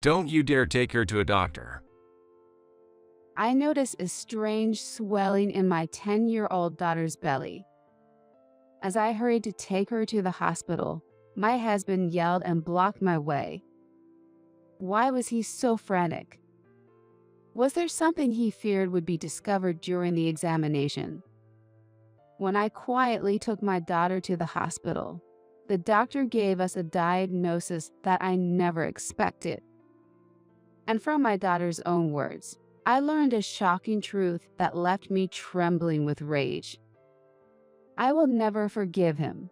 Don't you dare take her to a doctor. I noticed a strange swelling in my 10-year-old daughter's belly. As I hurried to take her to the hospital, my husband yelled and blocked my way. Why was he so frantic? Was there something he feared would be discovered during the examination? When I quietly took my daughter to the hospital, the doctor gave us a diagnosis that I never expected. And from my daughter's own words, I learned a shocking truth that left me trembling with rage. I will never forgive him.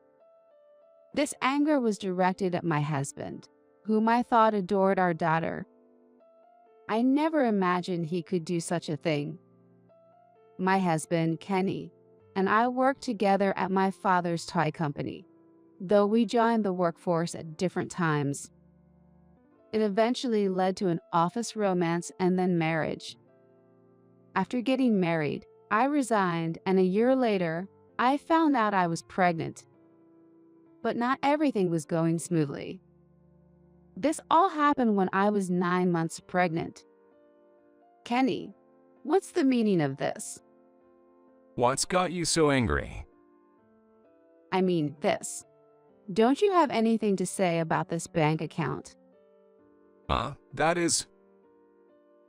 This anger was directed at my husband, whom I thought adored our daughter. I never imagined he could do such a thing. My husband, Kenny, and I worked together at my father's toy company, though we joined the workforce at different times. It eventually led to an office romance and then marriage. After getting married, I resigned, and a year later, I found out I was pregnant. But not everything was going smoothly. This all happened when I was 9 months pregnant. Kenny, what's the meaning of this? What's got you so angry? I mean this. Don't you have anything to say about this bank account? That is…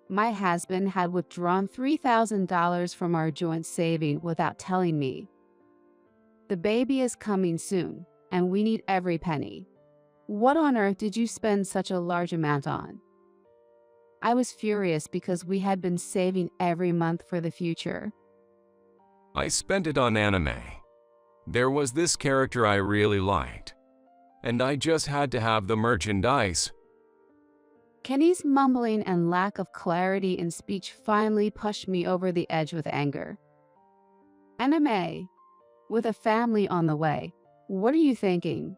My husband had withdrawn $3,000 from our joint saving without telling me. The baby is coming soon, and we need every penny. What on earth did you spend such a large amount on? I was furious because we had been saving every month for the future. I spent it on anime. There was this character I really liked, and I just had to have the merchandise. Kenny's mumbling and lack of clarity in speech finally pushed me over the edge with anger. Anime, with a family on the way, what are you thinking?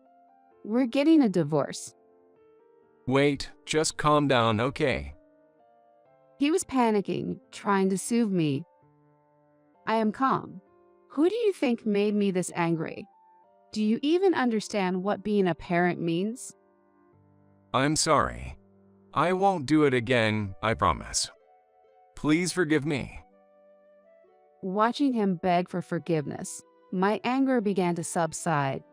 We're getting a divorce. Wait, just calm down, okay? He was panicking, trying to soothe me. I am calm. Who do you think made me this angry? Do you even understand what being a parent means? I'm sorry. I won't do it again, I promise. Please forgive me. Watching him beg for forgiveness, my anger began to subside.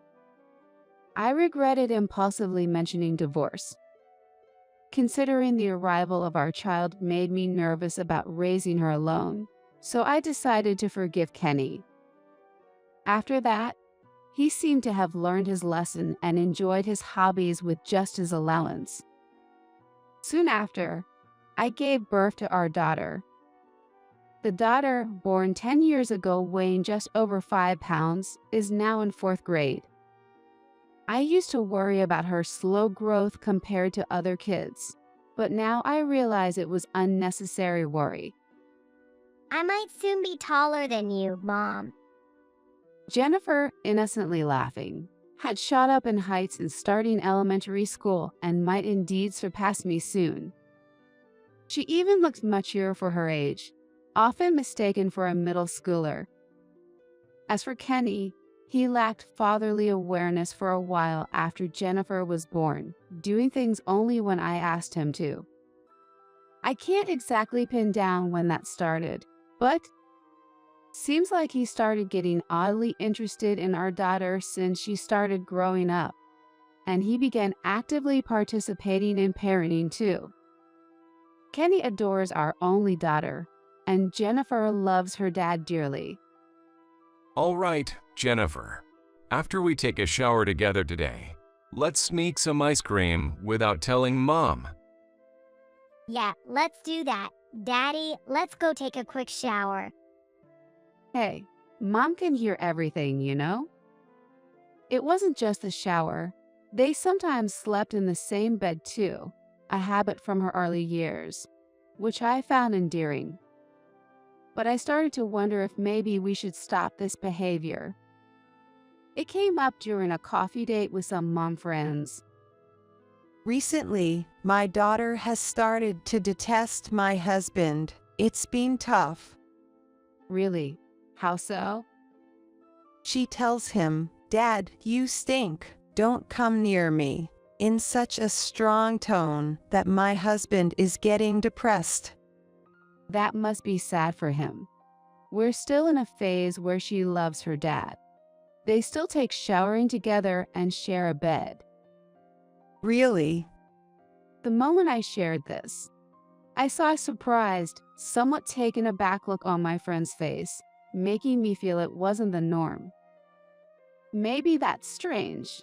I regretted impulsively mentioning divorce. Considering the arrival of our child made me nervous about raising her alone, so I decided to forgive Kenny. After that, he seemed to have learned his lesson and enjoyed his hobbies with just his allowance. Soon after, I gave birth to our daughter. The daughter, born 10 years ago weighing just over 5 pounds, is now in 4th grade. I used to worry about her slow growth compared to other kids, but now I realize it was unnecessary worry. I might soon be taller than you, Mom. Jennifer, innocently laughing, had shot up in heights in starting elementary school and might indeed surpass me soon. She even looked mature for her age, often mistaken for a middle schooler. As for Kenny, he lacked fatherly awareness for a while after Jennifer was born, doing things only when I asked him to. I can't exactly pin down when that started, but seems like he started getting oddly interested in our daughter since she started growing up, and he began actively participating in parenting too. Kenny adores our only daughter, and Jennifer loves her dad dearly. All right, Jennifer. After we take a shower together today, let's sneak some ice cream without telling Mom. Yeah, let's do that. Daddy, let's go take a quick shower. Hey, Mom can hear everything, you know? It wasn't just the shower. They sometimes slept in the same bed too, a habit from her early years, which I found endearing. But I started to wonder if maybe we should stop this behavior. It came up during a coffee date with some mom friends. Recently, my daughter has started to detest my husband. It's been tough. Really? How so? She tells him, "Dad, you stink. Don't come near me." in such a strong tone that my husband is getting depressed. That must be sad for him. We're still in a phase where she loves her dad. They still take showering together and share a bed. Really? The moment I shared this, I saw a surprised, somewhat taken aback look on my friend's face, making me feel it wasn't the norm. Maybe that's strange.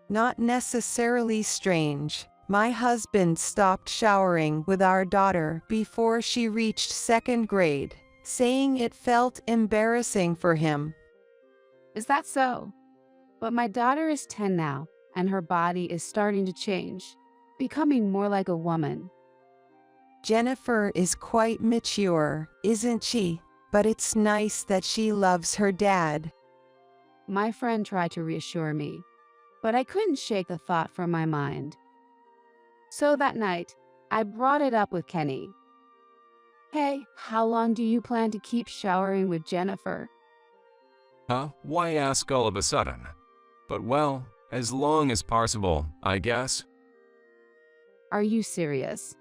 Not necessarily strange. My husband stopped showering with our daughter before she reached second grade, saying it felt embarrassing for him. Is that so? But my daughter is 10 now, and her body is starting to change, becoming more like a woman. Jennifer is quite mature, isn't she? But it's nice that she loves her dad. My friend tried to reassure me, but I couldn't shake the thought from my mind. So that night, I brought it up with Kenny. Hey, how long do you plan to keep showering with Jennifer? Huh? Why ask all of a sudden? But well, as long as possible, I guess. Are you serious?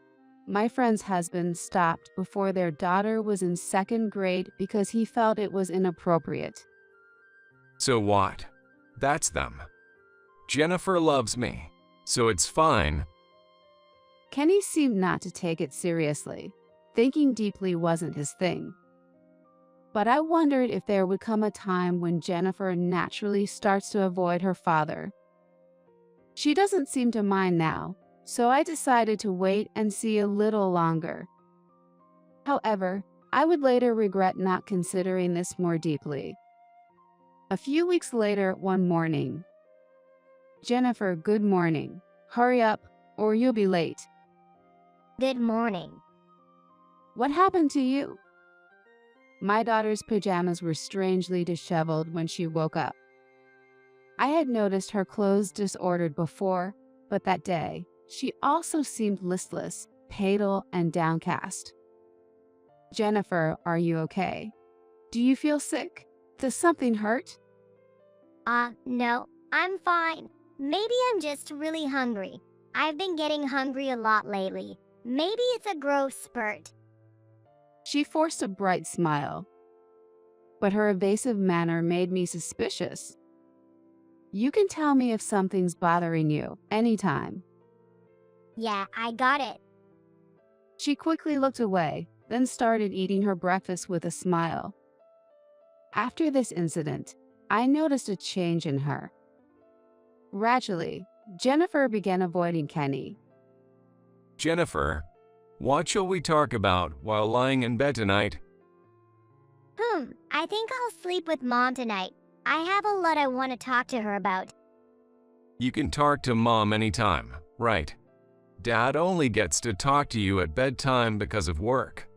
My friend's husband stopped before their daughter was in second grade because he felt it was inappropriate. So what? That's them. Jennifer loves me, so it's fine. Kenny seemed not to take it seriously. Thinking deeply wasn't his thing. But I wondered if there would come a time when Jennifer naturally starts to avoid her father. She doesn't seem to mind now, so I decided to wait and see a little longer. However, I would later regret not considering this more deeply. A few weeks later, one morning. Jennifer, good morning. Hurry up, or you'll be late. Good morning. What happened to you? My daughter's pajamas were strangely disheveled when she woke up. I had noticed her clothes disordered before, but that day, she also seemed listless, pale, and downcast. Jennifer, are you okay? Do you feel sick? Does something hurt? No, I'm fine. Maybe I'm just really hungry. I've been getting hungry a lot lately. Maybe it's a growth spurt. She forced a bright smile, but her evasive manner made me suspicious. You can tell me if something's bothering you, anytime. Yeah, I got it. She quickly looked away, then started eating her breakfast with a smile. After this incident, I noticed a change in her. Gradually, Jennifer began avoiding Kenny. Jennifer, what shall we talk about while lying in bed tonight? I think I'll sleep with Mom tonight. I have a lot I want to talk to her about. You can talk to Mom anytime, right? Dad only gets to talk to you at bedtime because of work.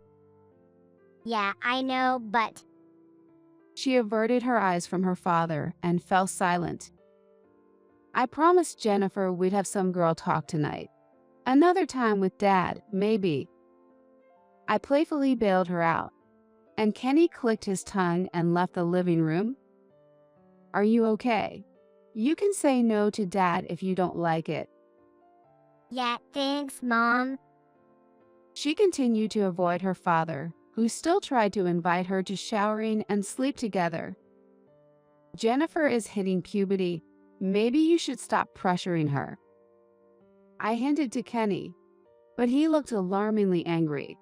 Yeah, I know, but... She averted her eyes from her father and fell silent. I promised Jennifer we'd have some girl talk tonight. Another time with Dad, maybe. I playfully bailed her out, and Kenny clicked his tongue and left the living room. Are you okay? You can say no to Dad if you don't like it. Yeah, thanks, Mom. She continued to avoid her father, who still tried to invite her to showering and sleep together. Jennifer is hitting puberty. Maybe you should stop pressuring her. I hinted to Kenny, but he looked alarmingly angry.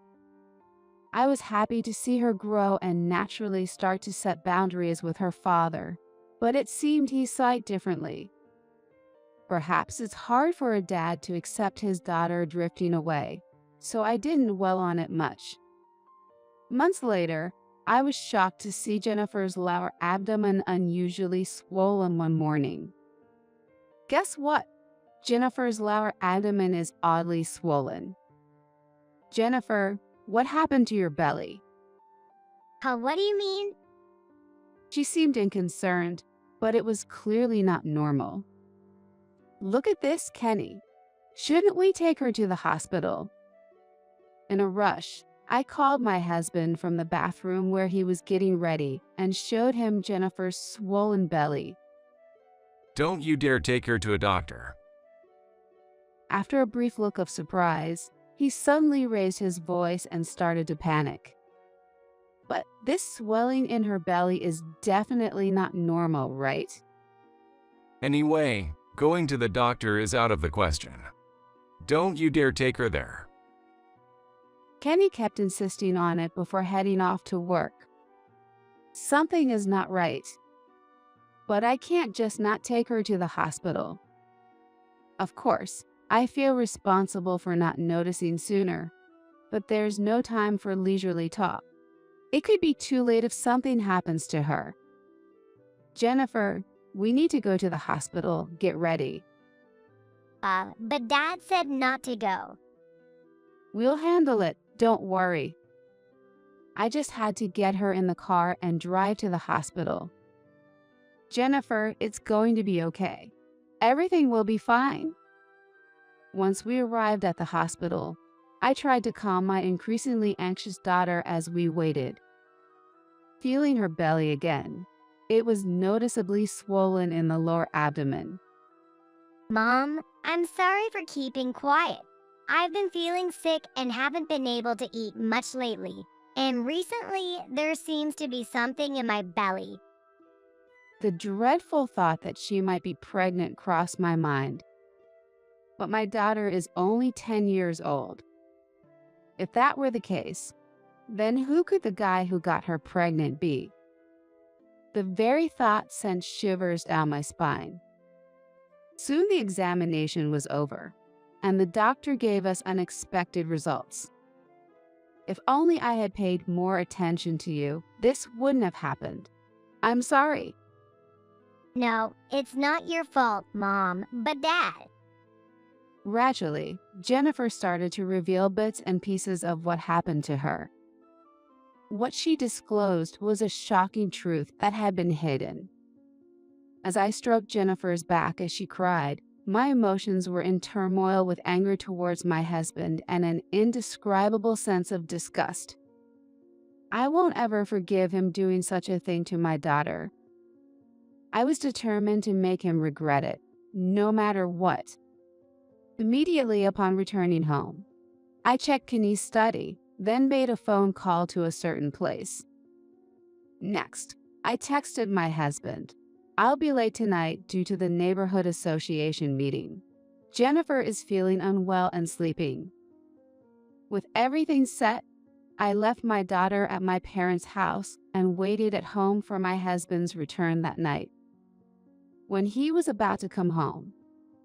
I was happy to see her grow and naturally start to set boundaries with her father, but it seemed he saw it differently. Perhaps it's hard for a dad to accept his daughter drifting away, so I didn't dwell on it much. Months later, I was shocked to see Jennifer's lower abdomen unusually swollen one morning. Guess what? Jennifer's lower abdomen is oddly swollen. Jennifer, what happened to your belly? What do you mean? She seemed unconcerned, but it was clearly not normal. Look at this, Kenny. Shouldn't we take her to the hospital? In a rush, I called my husband from the bathroom where he was getting ready and showed him Jennifer's swollen belly. Don't you dare take her to a doctor. After a brief look of surprise, he suddenly raised his voice and started to panic. But this swelling in her belly is definitely not normal, right? Anyway, going to the doctor is out of the question. Don't you dare take her there. Kenny kept insisting on it before heading off to work. Something is not right. But I can't just not take her to the hospital. Of course, I feel responsible for not noticing sooner, but there's no time for leisurely talk. It could be too late if something happens to her. Jennifer, we need to go to the hospital. Get ready. But Dad said not to go. We'll handle it. Don't worry. I just had to get her in the car and drive to the hospital. Jennifer, it's going to be okay. Everything will be fine. Once we arrived at the hospital, I tried to calm my increasingly anxious daughter as we waited. Feeling her belly again, it was noticeably swollen in the lower abdomen. Mom, I'm sorry for keeping quiet. I've been feeling sick and haven't been able to eat much lately. And recently, there seems to be something in my belly. The dreadful thought that she might be pregnant crossed my mind. But my daughter is only 10 years old. If that were the case, then who could the guy who got her pregnant be? The very thought sent shivers down my spine. Soon the examination was over, and the doctor gave us unexpected results. If only I had paid more attention to you, this wouldn't have happened. I'm sorry. No, it's not your fault, Mom, but Dad. Gradually, Jennifer started to reveal bits and pieces of what happened to her. What she disclosed was a shocking truth that had been hidden. As I stroked Jennifer's back as she cried, my emotions were in turmoil with anger towards my husband and an indescribable sense of disgust. I won't ever forgive him doing such a thing to my daughter. I was determined to make him regret it, no matter what. Immediately upon returning home, I checked Kenny's study, then made a phone call to a certain place. Next, I texted my husband. I'll be late tonight due to the neighborhood association meeting. Jennifer is feeling unwell and sleeping. With everything set, I left my daughter at my parents' house and waited at home for my husband's return that night. When he was about to come home,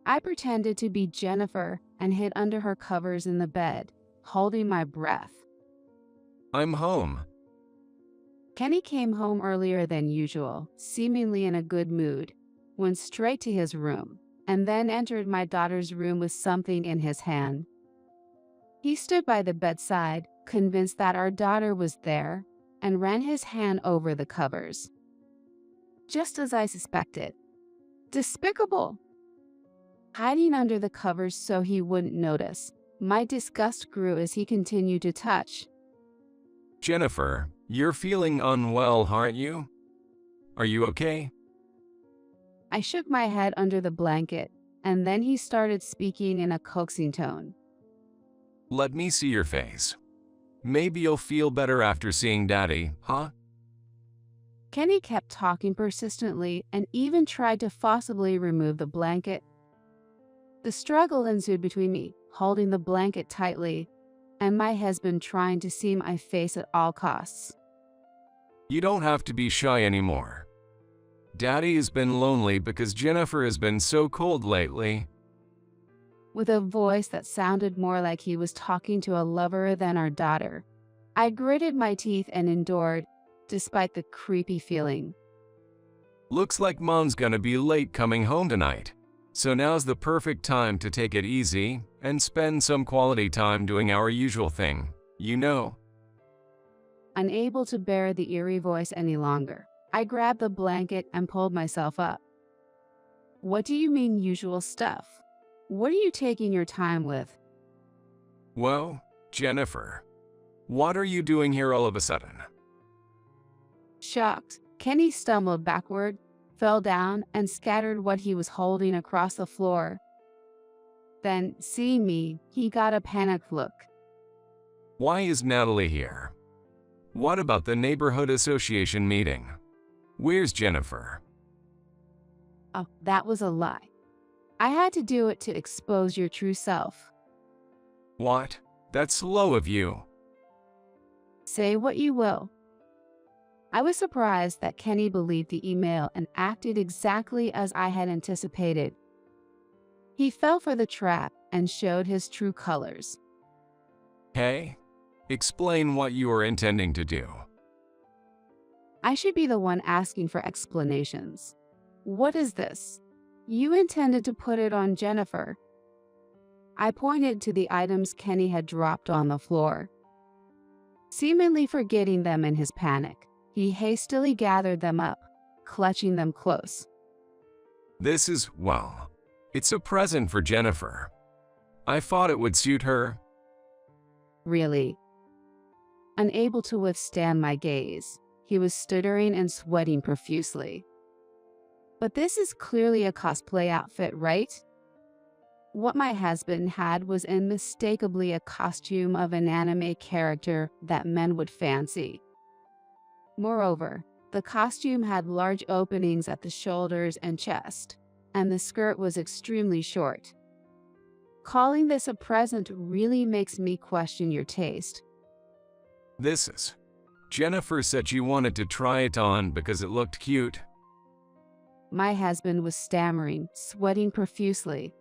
I pretended to be Jennifer and hid under her covers in the bed, holding my breath. I'm home. Kenny came home earlier than usual, seemingly in a good mood, went straight to his room, and then entered my daughter's room with something in his hand. He stood by the bedside, convinced that our daughter was there, and ran his hand over the covers. Just as I suspected. Despicable! Hiding under the covers so he wouldn't notice, my disgust grew as he continued to touch. Jennifer, you're feeling unwell, aren't you? Are you okay? I shook my head under the blanket, and then he started speaking in a coaxing tone. Let me see your face. Maybe you'll feel better after seeing Daddy, huh? Kenny kept talking persistently and even tried to forcibly remove the blanket. The struggle ensued between me, holding the blanket tightly, and my husband trying to see my face at all costs. You don't have to be shy anymore. Daddy has been lonely because Jennifer has been so cold lately. With a voice that sounded more like he was talking to a lover than our daughter, I gritted my teeth and endured, despite the creepy feeling. Looks like Mom's gonna be late coming home tonight. So now's the perfect time to take it easy and spend some quality time doing our usual thing, you know. Unable to bear the eerie voice any longer, I grabbed the blanket and pulled myself up. What do you mean usual stuff? What are you taking your time with? Well, Jennifer, what are you doing here all of a sudden? Shocked, Kenny stumbled backward, fell down, and scattered what he was holding across the floor. Then, seeing me, he got a panicked look. Why is Natalie here? What about the neighborhood association meeting? Where's Jennifer? Oh, that was a lie. I had to do it to expose your true self. What? That's slow of you. Say what you will. I was surprised that Kenny believed the email and acted exactly as I had anticipated. He fell for the trap and showed his true colors. Hey, explain what you are intending to do. I should be the one asking for explanations. What is this? You intended to put it on Jennifer. I pointed to the items Kenny had dropped on the floor. Seemingly forgetting them in his panic, he hastily gathered them up, clutching them close. This is, well, it's a present for Jennifer. I thought it would suit her. Really? Unable to withstand my gaze, he was stuttering and sweating profusely. But this is clearly a cosplay outfit, right? What my husband had was unmistakably a costume of an anime character that men would fancy. Moreover, the costume had large openings at the shoulders and chest, and the skirt was extremely short. Calling this a present really makes me question your taste. This is. Jennifer said she wanted to try it on because it looked cute. My husband was stammering, sweating profusely.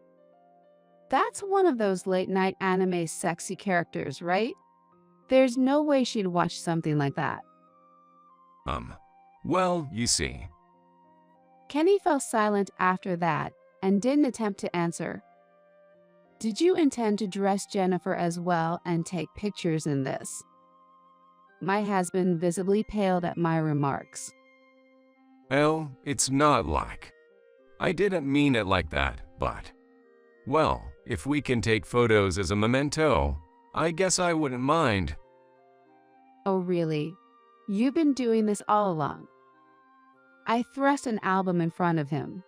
That's one of those late-night anime sexy characters, right? There's no way she'd watch something like that. Well, you see. Kenny fell silent after that and didn't attempt to answer. Did you intend to dress Jennifer as well and take pictures in this? My husband visibly paled at my remarks. Oh, it's not like. I didn't mean it like that, but. Well, if we can take photos as a memento, I guess I wouldn't mind. Oh, really? You've been doing this all along. I thrust an album in front of him.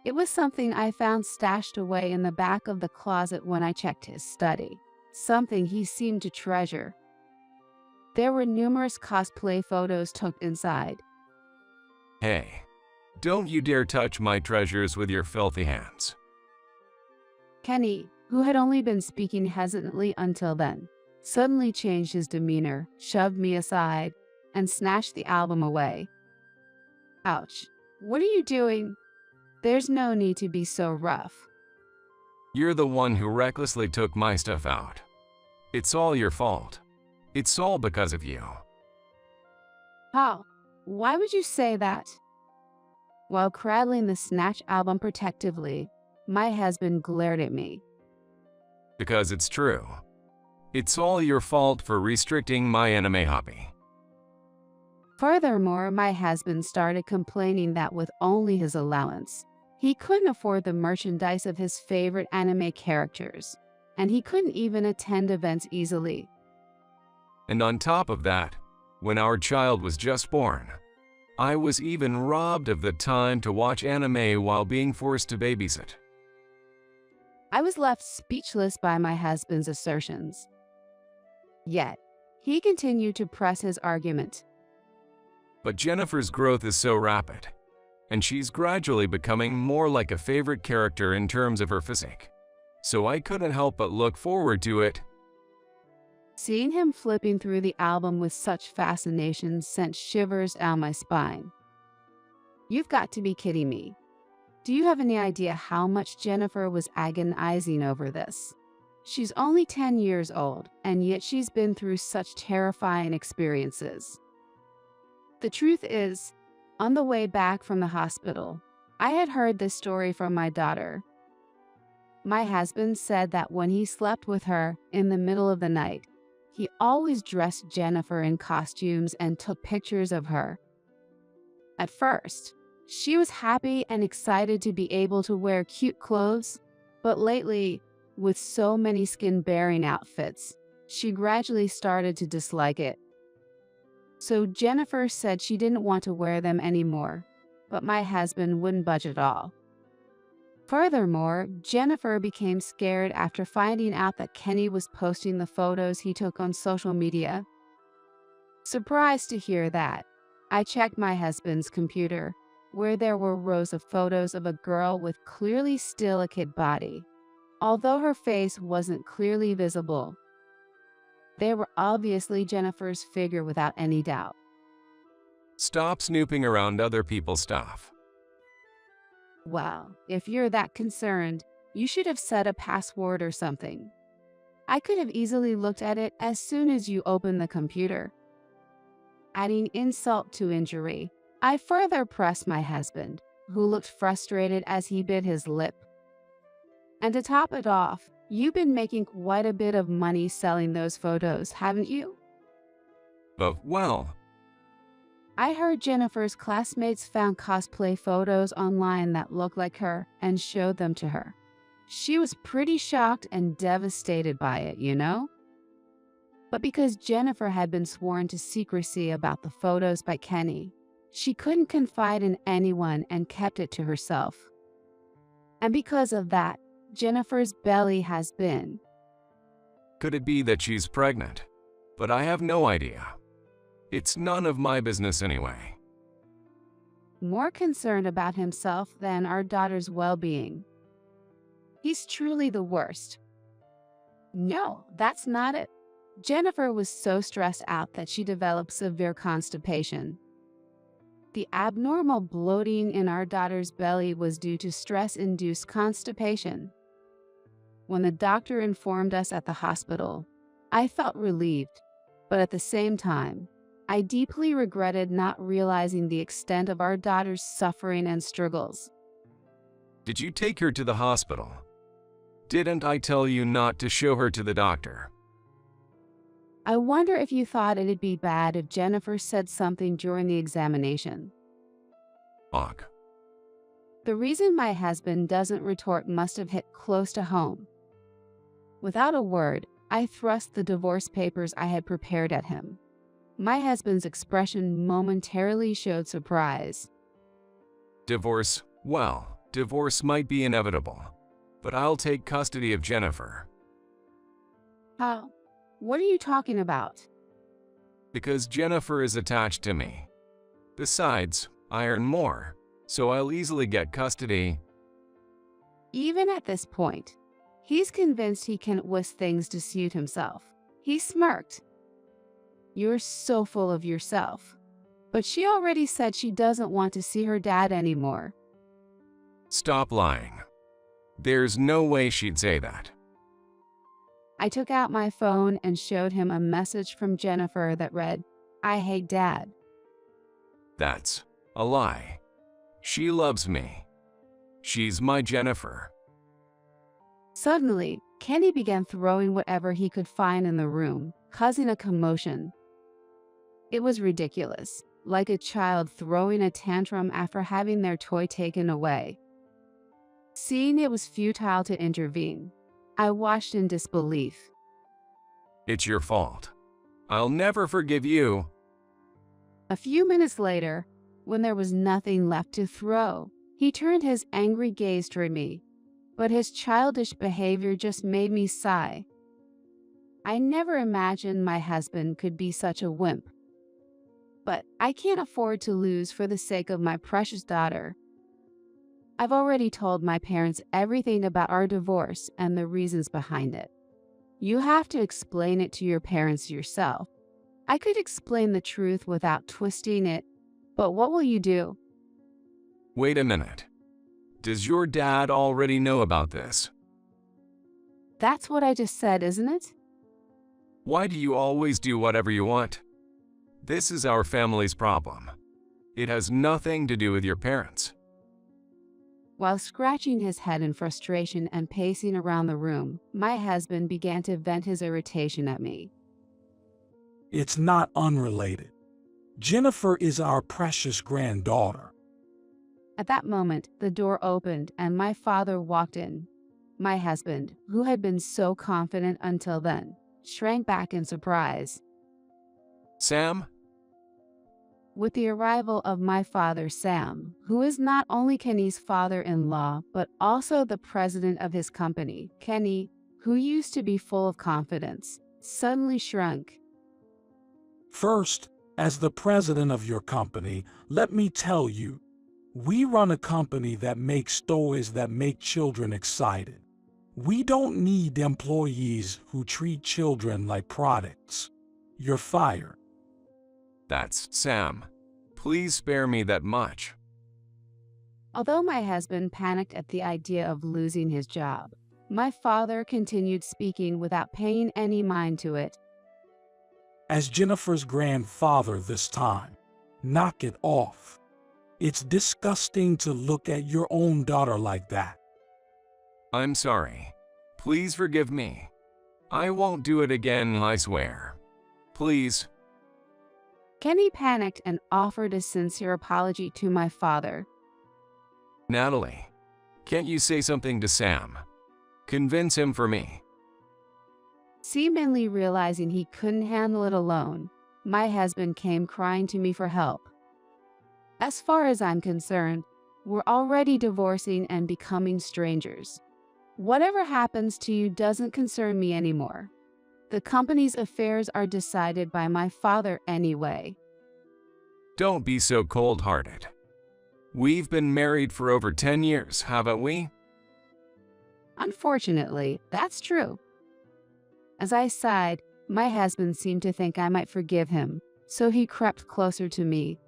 It was something I found stashed away in the back of the closet when I checked his study, something he seemed to treasure. There were numerous cosplay photos tucked inside. Hey, don't you dare touch my treasures with your filthy hands. Kenny, who had only been speaking hesitantly until then, suddenly changed his demeanor, shoved me aside, and snatched the album away. Ouch. What are you doing? There's no need to be so rough. You're the one who recklessly took my stuff out. It's all your fault. It's all because of you. How? Why would you say that? While cradling the snatched album protectively, my husband glared at me. Because it's true. It's all your fault for restricting my anime hobby. Furthermore, my husband started complaining that with only his allowance, he couldn't afford the merchandise of his favorite anime characters, and he couldn't even attend events easily. And on top of that, when our child was just born, I was even robbed of the time to watch anime while being forced to babysit. I was left speechless by my husband's assertions. Yet, he continued to press his argument. But Jennifer's growth is so rapid, and she's gradually becoming more like a favorite character in terms of her physique. So I couldn't help but look forward to it. Seeing him flipping through the album with such fascination sent shivers down my spine. You've got to be kidding me. Do you have any idea how much Jennifer was agonizing over this? She's only 10 years old, and yet she's been through such terrifying experiences. The truth is, on the way back from the hospital, I had heard this story from my daughter. My husband said that when he slept with her in the middle of the night, he always dressed Jennifer in costumes and took pictures of her. At first, she was happy and excited to be able to wear cute clothes, but lately, with so many skin-bearing outfits, she gradually started to dislike it. So Jennifer said she didn't want to wear them anymore, but my husband wouldn't budge at all. Furthermore, Jennifer became scared after finding out that Kenny was posting the photos he took on social media. Surprised to hear that, I checked my husband's computer, where there were rows of photos of a girl with clearly still a kid body. Although her face wasn't clearly visible, they were obviously Jennifer's figure without any doubt. Stop snooping around other people's stuff. Well, if you're that concerned, you should have set a password or something. I could have easily looked at it as soon as you opened the computer. Adding insult to injury, I further pressed my husband, who looked frustrated as he bit his lip. And to top it off, you've been making quite a bit of money selling those photos, haven't you? But, well, I heard Jennifer's classmates found cosplay photos online that looked like her and showed them to her. She was pretty shocked and devastated by it, you know? But because Jennifer had been sworn to secrecy about the photos by Kenny, she couldn't confide in anyone and kept it to herself. And because of that, Jennifer's belly has been. could it be that she's pregnant? But I have no idea. It's none of my business anyway. More concerned about himself than our daughter's well-being. He's truly the worst. No, that's not it. Jennifer was so stressed out that she developed severe constipation. The abnormal bloating in our daughter's belly was due to stress-induced constipation. When the doctor informed us at the hospital, I felt relieved, but at the same time, I deeply regretted not realizing the extent of our daughter's suffering and struggles. Did you take her to the hospital? Didn't I tell you not to show her to the doctor? I wonder if you thought it'd be bad if Jennifer said something during the examination. Ugh. The reason my husband doesn't retort must have hit close to home. Without a word, I thrust the divorce papers I had prepared at him. My husband's expression momentarily showed surprise. Divorce? Well, divorce might be inevitable, but I'll take custody of Jennifer. How? What are you talking about? Because Jennifer is attached to me. Besides, I earn more, so I'll easily get custody. Even at this point, he's convinced he can twist things to suit himself. He smirked. You're so full of yourself. But she already said she doesn't want to see her dad anymore. Stop lying. There's no way she'd say that. I took out my phone and showed him a message from Jennifer that read, "I hate Dad." That's a lie. She loves me. She's my Jennifer. Suddenly, Kenny began throwing whatever he could find in the room, causing a commotion. It was ridiculous, like a child throwing a tantrum after having their toy taken away. Seeing it was futile to intervene, I watched in disbelief. It's your fault. I'll never forgive you. A few minutes later, when there was nothing left to throw, he turned his angry gaze toward me, but his childish behavior just made me sigh. I never imagined my husband could be such a wimp. But I can't afford to lose for the sake of my precious daughter. I've already told my parents everything about our divorce and the reasons behind it. You have to explain it to your parents yourself. I could explain the truth without twisting it, but what will you do? Wait a minute. Does your dad already know about this? That's what I just said, isn't it? Why do you always do whatever you want? This is our family's problem. It has nothing to do with your parents. While scratching his head in frustration and pacing around the room, my husband began to vent his irritation at me. It's not unrelated. Jennifer is our precious granddaughter. At that moment, the door opened and my father walked in. My husband, who had been so confident until then, shrank back in surprise. Sam? with the arrival of my father, Sam, who is not only Kenny's father-in-law, but also the president of his company. Kenny, who used to be full of confidence, suddenly shrunk. First, as the president of your company, let me tell you, we run a company that makes toys that make children excited. We don't need employees who treat children like products. You're fired. That's Sam. Please spare me that much. Although my husband panicked at the idea of losing his job, my father continued speaking without paying any mind to it. As Jennifer's grandfather this time, knock it off. It's disgusting to look at your own daughter like that. I'm sorry. Please forgive me. I won't do it again, I swear. Please. Kenny panicked and offered a sincere apology to my father. Natalie, can't you say something to Sam? Convince him for me. Seemingly realizing he couldn't handle it alone, my husband came crying to me for help. As far as I'm concerned, we're already divorcing and becoming strangers. Whatever happens to you doesn't concern me anymore. The company's affairs are decided by my father anyway. Don't be so cold-hearted. We've been married for over 10 years, haven't we? Unfortunately, that's true. As I sighed, my husband seemed to think I might forgive him, so he crept closer to me.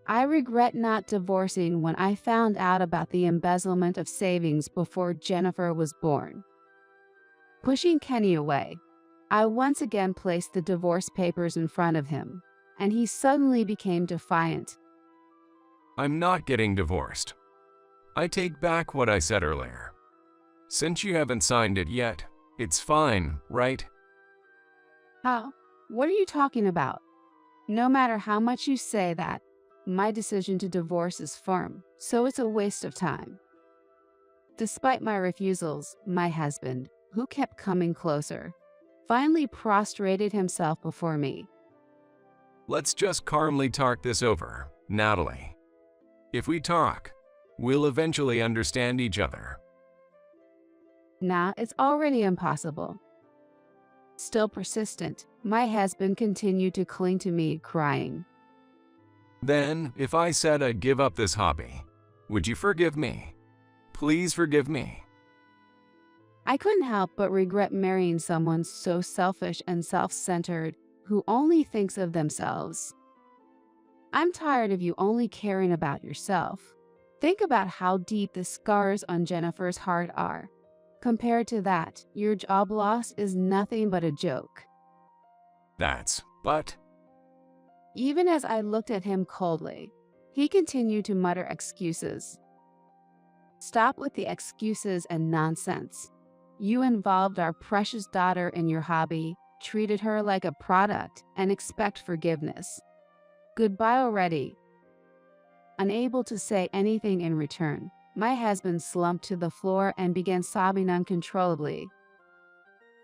I regret not divorcing when I found out about the embezzlement of savings before Jennifer was born. Pushing Kenny away, I once again placed the divorce papers in front of him, and he suddenly became defiant. I'm not getting divorced. I take back what I said earlier. Since you haven't signed it yet, it's fine, right? How? What are you talking about? No matter how much you say that, my decision to divorce is firm, so it's a waste of time. Despite my refusals, my husband, who kept coming closer, finally prostrated himself before me. Let's just calmly talk this over, Natalie. If we talk, we'll eventually understand each other. Nah, it's already impossible. Still persistent, my husband continued to cling to me, crying. Then, if I said I'd give up this hobby, would you forgive me? Please forgive me. I couldn't help but regret marrying someone so selfish and self-centered, who only thinks of themselves. I'm tired of you only caring about yourself. Think about how deep the scars on Jennifer's heart are. Compared to that, your job loss is nothing but a joke. But Even as I looked at him coldly, he continued to mutter excuses. Stop with the excuses and nonsense. You involved our precious daughter in your hobby, treated her like a product, and expect forgiveness. Goodbye already. Unable to say anything in return, my husband slumped to the floor and began sobbing uncontrollably.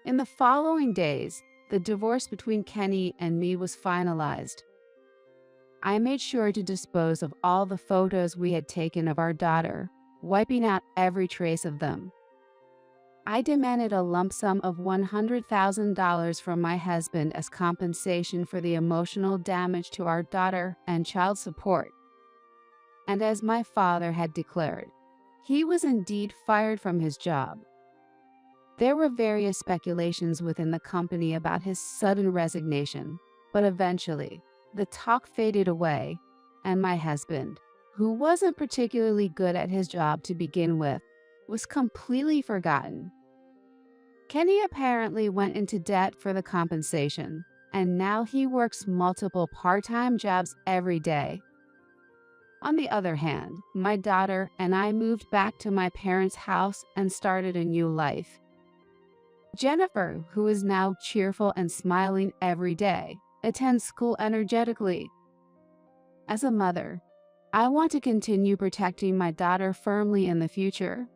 In the following days, the divorce between Kenny and me was finalized. I made sure to dispose of all the photos we had taken of our daughter, wiping out every trace of them. I demanded a lump sum of $100,000 from my husband as compensation for the emotional damage to our daughter and child support. And as my father had declared, he was indeed fired from his job. There were various speculations within the company about his sudden resignation, but eventually, the talk faded away, and my husband, who wasn't particularly good at his job to begin with, was completely forgotten. Kenny apparently went into debt for the compensation, and now he works multiple part-time jobs every day. On the other hand, my daughter and I moved back to my parents' house and started a new life. Jennifer, who is now cheerful and smiling every day, attends school energetically. As a mother, I want to continue protecting my daughter firmly in the future,